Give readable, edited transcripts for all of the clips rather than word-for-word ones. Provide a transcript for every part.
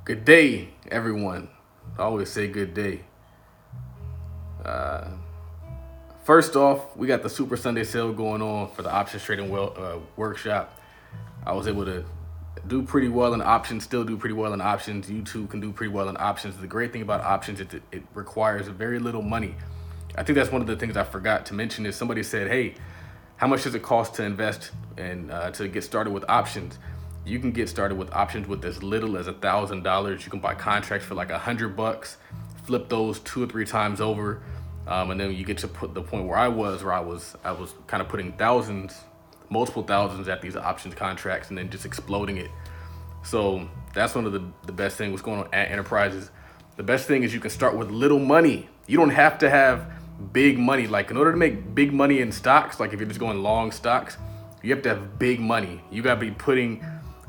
Good day, everyone. I always say good day. Uh, First off, we got the Super Sunday sale going on for the options trading workshop. I was able to do pretty well in options, still do pretty well in options. You too can do pretty well in options. The great thing about options is it requires very little money. I think that's one of the things I forgot to mention is somebody said, hey, how much does it cost to invest and to get started with options? You can get started with options with as little as $1,000. You can buy contracts for like $100, flip those 2 or 3 times over, and then you get to put the point where I was kind of putting thousands, multiple thousands at these options contracts, and then just exploding it. So that's one of the best things what's going on at enterprises. The best thing is you can start with little money. You don't have to have big money. Like in order to make big money in stocks, like if you're just going long stocks, you have to have big money. You gotta be putting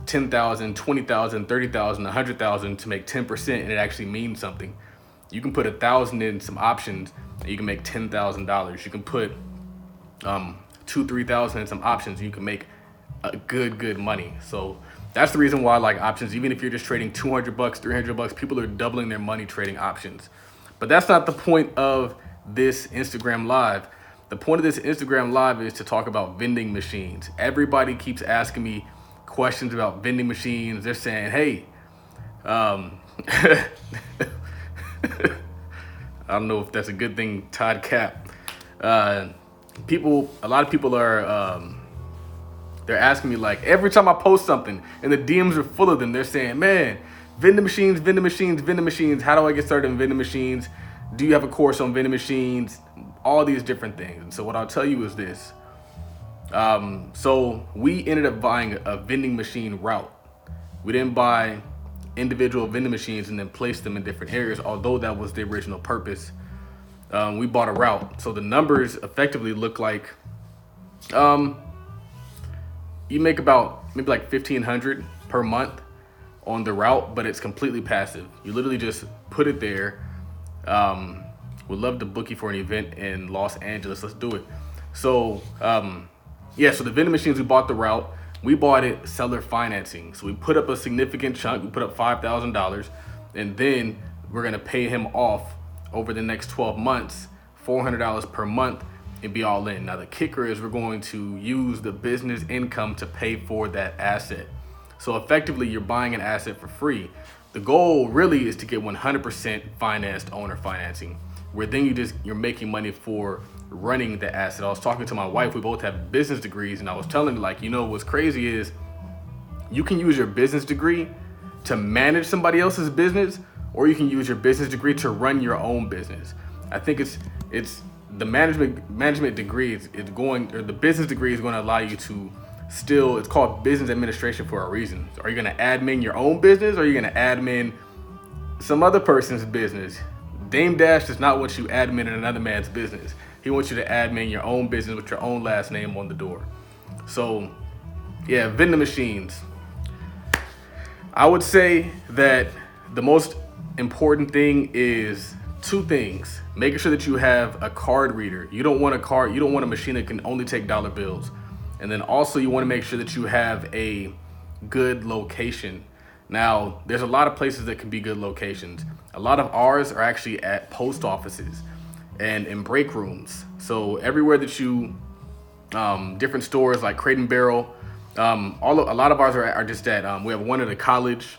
10,000, 20,000, 30,000, 100,000 to make 10%, and it actually means something. You can put 1,000 in some options, and you can make $10,000. You can put 3,000 in some options, and you can make a good money. So that's the reason why I like options. Even if you're just trading $200, $300, people are doubling their money trading options. But that's not the point of this Instagram live. The point of this Instagram live is to talk about vending machines. Everybody keeps asking me questions about vending machines. They're saying, hey, I don't know if that's a good thing, Todd Cap. A lot of people are, they're asking me like every time I post something, and the DMs are full of them. They're saying, man, vending machines, vending machines, vending machines. How do I get started in vending machines? Do you have a course on vending machines? All these different things. And so what I'll tell you is this. So we ended up buying a vending machine route. We didn't buy individual vending machines and then place them in different areas, although that was the original purpose. We bought a route. So the numbers effectively look like you make about maybe like 1,500 per month on the route, but it's completely passive. You literally just put it there. Would love to book you for an event in Los Angeles. Let's do it. So so the vending machines, we bought the route. We bought it seller financing. So we put up a significant chunk. We put up $5,000, and then we're gonna pay him off over the next 12 months, $400 per month, and be all in. Now the kicker is we're going to use the business income to pay for that asset. So effectively, you're buying an asset for free. The goal really is to get 100% financed owner financing, where then you're making money for running the asset. I was talking to my wife, we both have business degrees, and I was telling her, like, what's crazy is you can use your business degree to manage somebody else's business, or you can use your business degree to run your own business. I think it's the management degree the business degree is going to allow you to still, it's called business administration for a reason. Are you going to admin your own business, or are you going to admin some other person's business? Dame Dash does not want you admin in another man's business. He wants you to admin your own business with your own last name on the door. So yeah, vending machines. I would say that the most important thing is two things. Making sure that you have a card reader. You don't want a machine that can only take dollar bills. And then also you want to make sure that you have a good location. Now, there's a lot of places that can be good locations. A lot of ours are actually at post offices and in break rooms. So everywhere that you, different stores like Crate and Barrel, a lot of ours are just at, we have one at a college,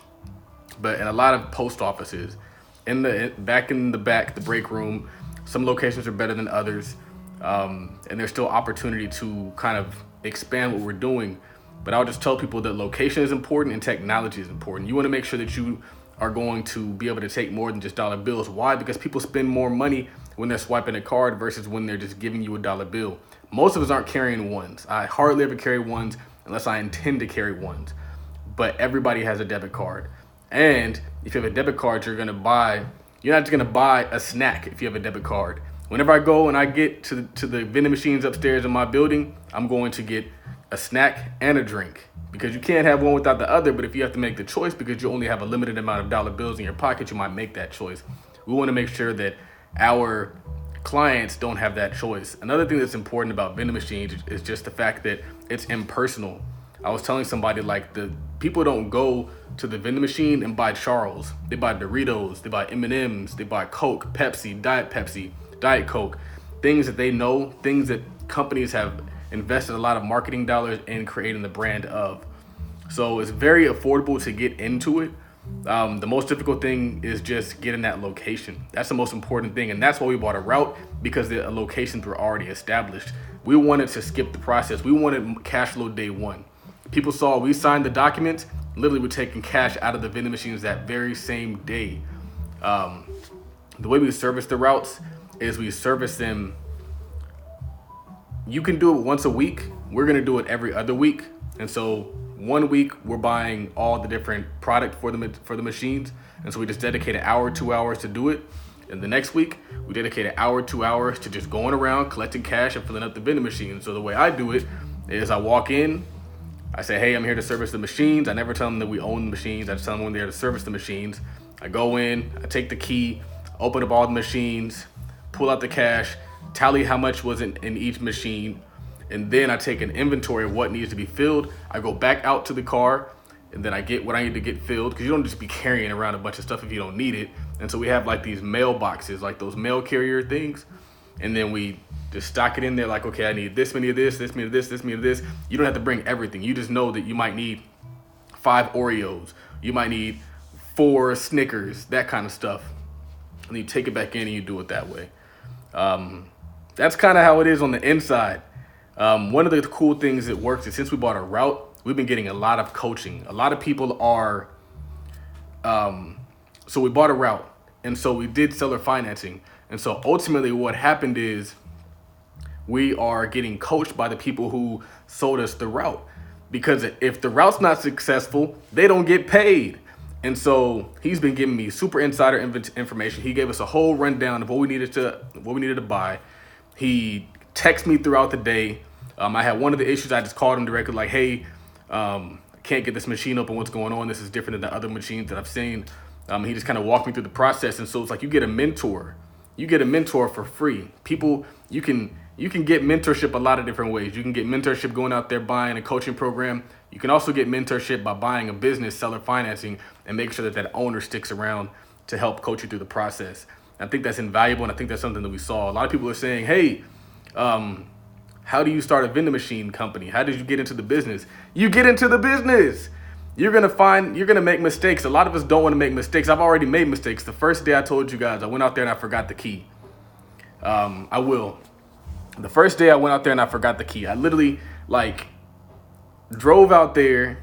but in a lot of post offices, back in the back, the break room. Some locations are better than others, and there's still opportunity to kind of expand what we're doing. But I'll just tell people that location is important and technology is important. You want to make sure that you are going to be able to take more than just dollar bills. Why? Because people spend more money when they're swiping a card versus when they're just giving you a dollar bill. Most of us aren't carrying ones. I hardly ever carry ones unless I intend to carry ones. But everybody has a debit card. And if you have a debit card, you're not just gonna buy a snack if you have a debit card. Whenever I go and I get to the vending machines upstairs in my building, I'm going to get a snack and a drink, because you can't have one without the other. But if you have to make the choice because you only have a limited amount of dollar bills in your pocket, you might make that choice. We want to make sure that our clients don't have that choice. Another thing that's important about vending machines is just the fact that it's impersonal. I was telling somebody like the people don't go to the vending machine and buy Charles. They buy Doritos, they buy M&Ms, they buy Coke, Pepsi, Diet Coke, things that they know, things that companies have invested a lot of marketing dollars in creating the brand of. So it's very affordable to get into it. The most difficult thing is just getting that location. That's the most important thing. And that's why we bought a route, because the locations were already established. We wanted to skip the process. We wanted cash flow day one. People saw we signed the documents, literally we're taking cash out of the vending machines that very same day. The way we service the routes is we service them. You can do it once a week. We're gonna do it every other week. And so 1 week we're buying all the different product for the machines, and so we just dedicate an hour, 2 hours to do it. And the next week we dedicate an hour, 2 hours to just going around collecting cash and filling up the vending machine. So the way I do it is I walk in, I say, hey, I'm here to service the machines. I never tell them that we own the machines. I just tell them when they're there to service the machines. I go in, I take the key, open up all the machines, pull out the cash, tally how much was in each machine, and then I take an inventory of what needs to be filled. I go back out to the car, and then I get what I need to get filled, because you don't just be carrying around a bunch of stuff if you don't need it. And so we have like these mailboxes, like those mail carrier things, and then we just stock it in there like, okay, I need this many of this, this many of this, this many of this. You don't have to bring everything. You just know that you might need 5 Oreos. You might need 4 Snickers, that kind of stuff. And you take it back in and you do it that way. That's kind of how it is on the inside. One of the cool things that works is since we bought a route, we've been getting a lot of coaching. A lot of people are, so we bought a route, and so we did seller financing. And so ultimately what happened is we are getting coached by the people who sold us the route, because if the route's not successful, they don't get paid. And so he's been giving me super insider information. He gave us a whole rundown of what we needed to buy. He texted me throughout the day. I had one of the issues. I just called him directly, like, hey, I can't get this machine open. What's going on? This is different than the other machines that I've seen. He just kind of walked me through the process. And so it's like you get a mentor. You get a mentor for free. People, you can get mentorship a lot of different ways. You can get mentorship going out there buying a coaching program. You can also get mentorship by buying a business, seller financing, and make sure that that owner sticks around to help coach you through the process. I think that's invaluable, and I think that's something that we saw. A lot of people are saying, hey, how do you start a vending machine company? How did you get into the business? You get into the business. You're gonna make mistakes. A lot of us don't want to make mistakes. I've already made mistakes. The first day I told you guys, I went out there and I forgot the key. The first day I went out there and I forgot the key. I literally drove out there,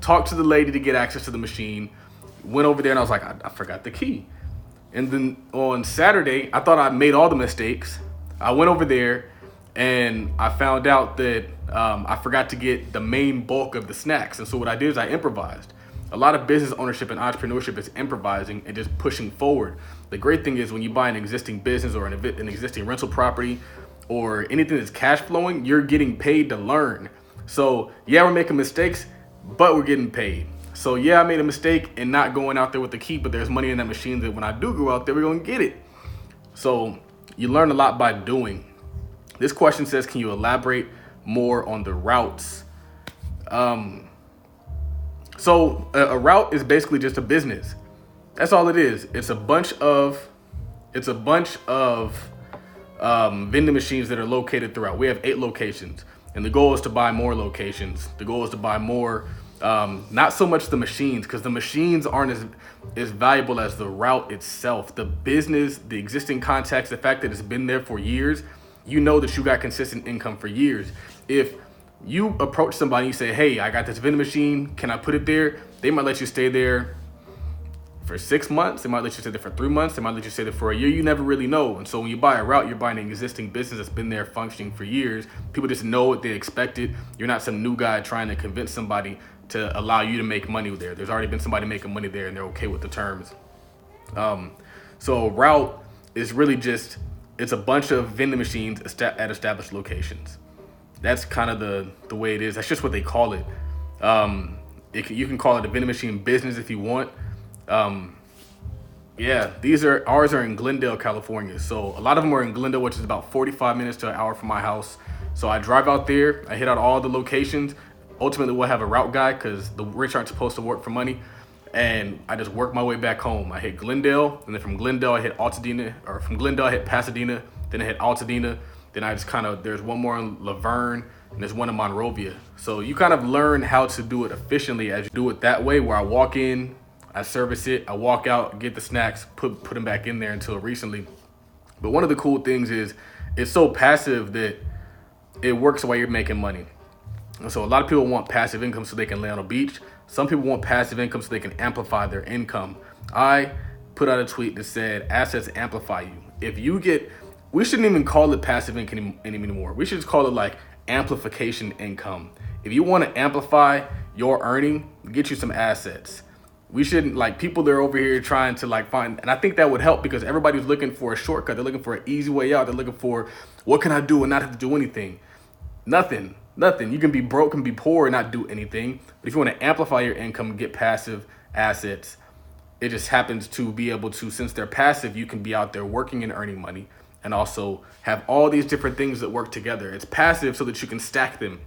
talked to the lady to get access to the machine, went over there and I was like, I forgot the key. And then on Saturday, I thought I made all the mistakes. I went over there and I found out that I forgot to get the main bulk of the snacks. And so what I did is I improvised. A lot of business ownership and entrepreneurship is improvising and just pushing forward. The great thing is when you buy an existing business or an existing rental property or anything that's cash flowing, you're getting paid to learn. So yeah, we're making mistakes, but we're getting paid. So yeah, I made a mistake in not going out there with the key, but there's money in that machine that when I do go out there, we're gonna get it. So you learn a lot by doing. This question says, can you elaborate more on the routes? So a route is basically just a business. That's all it is. It's a bunch of vending machines that are located throughout. We have 8 locations, and the goal is to buy more locations. The goal is to buy more, not so much the machines, because the machines aren't as valuable as the route itself. The business, the existing contacts, the fact that it's been there for years, you know that you got consistent income for years. If you approach somebody and you say, hey, I got this vending machine, can I put it there? They might let you stay there for 6 months. They might let you stay there for 3 months. They might let you stay there for a year. You never really know. And so when you buy a route, you're buying an existing business that's been there functioning for years. People just know what they expect it. You're not some new guy trying to convince somebody to allow you to make money there. There's already been somebody making money there and they're okay with the terms. So a route is really just, it's a bunch of vending machines at established locations. That's kind of the way it is. That's just what they call it. You can call it a vending machine business if you want. Yeah, ours are in Glendale, California. So a lot of them are in Glendale, which is about 45 minutes to an hour from my house. So I drive out there, I hit out all the locations. ultimately we'll have a route guy because the rich aren't supposed to work for money. And I just work my way back home. I hit Glendale, and then from Glendale I hit Altadena, or from Glendale I hit Pasadena, then I hit Altadena, then I just kind of, there's one more in Laverne, and there's one in Monrovia. So you kind of learn how to do it efficiently as you do it that way, where I walk in, I service it, I walk out, get the snacks, put them back in there until recently. But one of the cool things is it's so passive that it works while you're making money. And so a lot of people want passive income so they can lay on a beach. Some people want passive income so they can amplify their income. I put out a tweet that said, assets amplify you. If you get, we shouldn't even call it passive income anymore. We should just call it like amplification income. If you want to amplify your earning, get you some assets. We shouldn't, like, people that are over here trying to like find, and I think that would help because everybody's looking for a shortcut. They're looking for an easy way out. They're looking for, what can I do and not have to do anything? Nothing. You can be broke and be poor and not do anything. But if you want to amplify your income and get passive assets, it just happens to be able to, since they're passive, you can be out there working and earning money and also have all these different things that work together. It's passive so that you can stack them.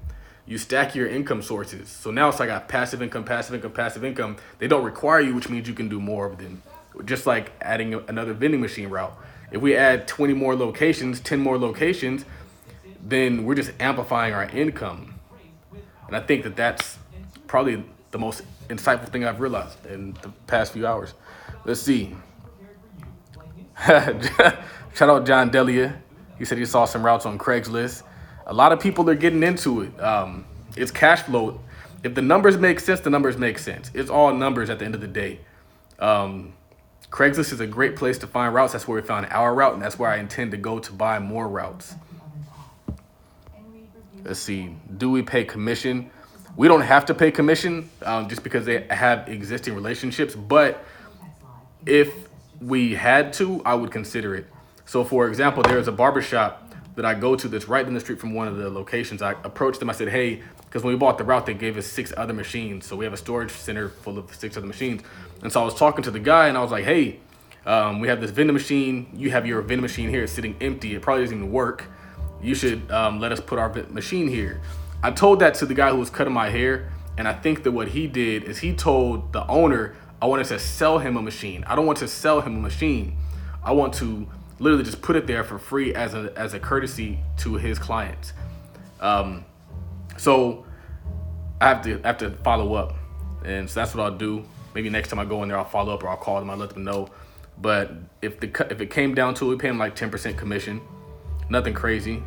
You stack your income sources. So now it's like I got passive income, passive income, passive income. They don't require you, which means you can do more of them. Just like adding another vending machine route. If we add 20 more locations, 10 more locations, then we're just amplifying our income. And I think that that's probably the most insightful thing I've realized in the past few hours. Let's see. Shout out John Delia. He said he saw some routes on Craigslist. A lot of people are getting into it. It's cash flow. If the numbers make sense, the numbers make sense. It's all numbers at the end of the day. Craigslist is a great place to find routes. That's where we found our route, and that's where I intend to go to buy more routes. Let's see. Do we pay commission? We don't have to pay commission just because they have existing relationships. But if we had to, I would consider it. So, for example, there's a barbershop that I go to that's right in the street from one of the locations. I approached them. I said, hey, because when we bought the route, they gave us 6 other machines. So we have a storage center full of 6 other machines. And so I was talking to the guy, and I was like, hey, we have this vending machine. You have your vending machine here. It's sitting empty. It probably doesn't even work. You should let us put our machine here. I told that to the guy who was cutting my hair, and I think that what he did is he told the owner, I wanted to sell him a machine. I don't want to sell him a machine. I want to literally just put it there for free as a courtesy to his clients. So I have to follow up, and so that's what I'll do. Maybe next time I go in there, I'll follow up or I'll call them. I'll let them know. But if it came down to it, we pay them like 10% commission. Nothing crazy,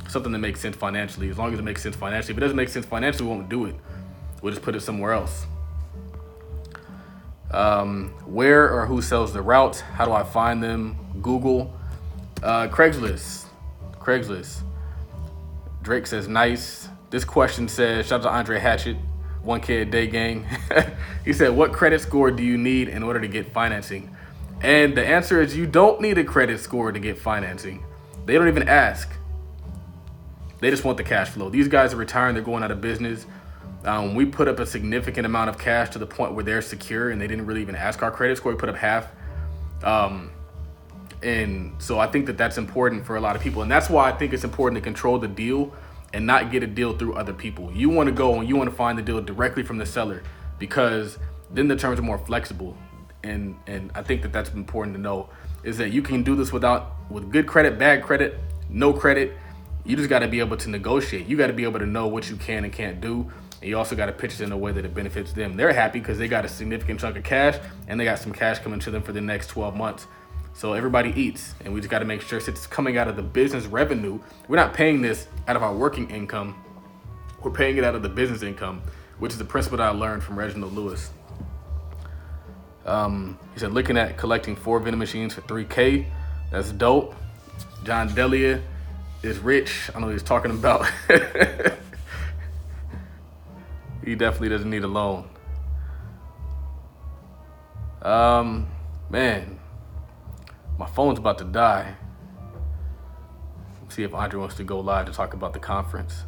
something that makes sense financially. As long as it makes sense financially. If it doesn't make sense financially, we won't do it. We'll just put it somewhere else. Where or who sells the routes? How do I find them? Google. Craigslist. Drake says nice. This question says, shout out to Andre Hatchett, 1K a day gang. He said, what credit score do you need in order to get financing? And the answer is you don't need a credit score to get financing. They don't even ask. They just want the cash flow. These guys are retiring. They're going out of business. We put up a significant amount of cash to the point where they're secure, and they didn't really even ask our credit score. We put up half. And so I think that that's important for a lot of people. And that's why I think it's important to control the deal and not get a deal through other people. You want to go and you want to find the deal directly from the seller, because then the terms are more flexible. And I think that that's important to know, is that you can do this with good credit, bad credit, no credit. You just got to be able to negotiate. You got to be able to know what you can and can't do. And you also got to pitch it in a way that it benefits them. They're happy because they got a significant chunk of cash, and they got some cash coming to them for the next 12 months. So everybody eats, and we just got to make sure it's coming out of the business revenue. We're not paying this out of our working income. We're paying it out of the business income, which is the principle that I learned from Reginald Lewis. He said, looking at collecting 4 vending machines for $3K. That's dope. John Delia is rich. I know what he's talking about. He definitely doesn't need a loan. Man, my phone's about to die. Let's see if Andre wants to go live to talk about the conference.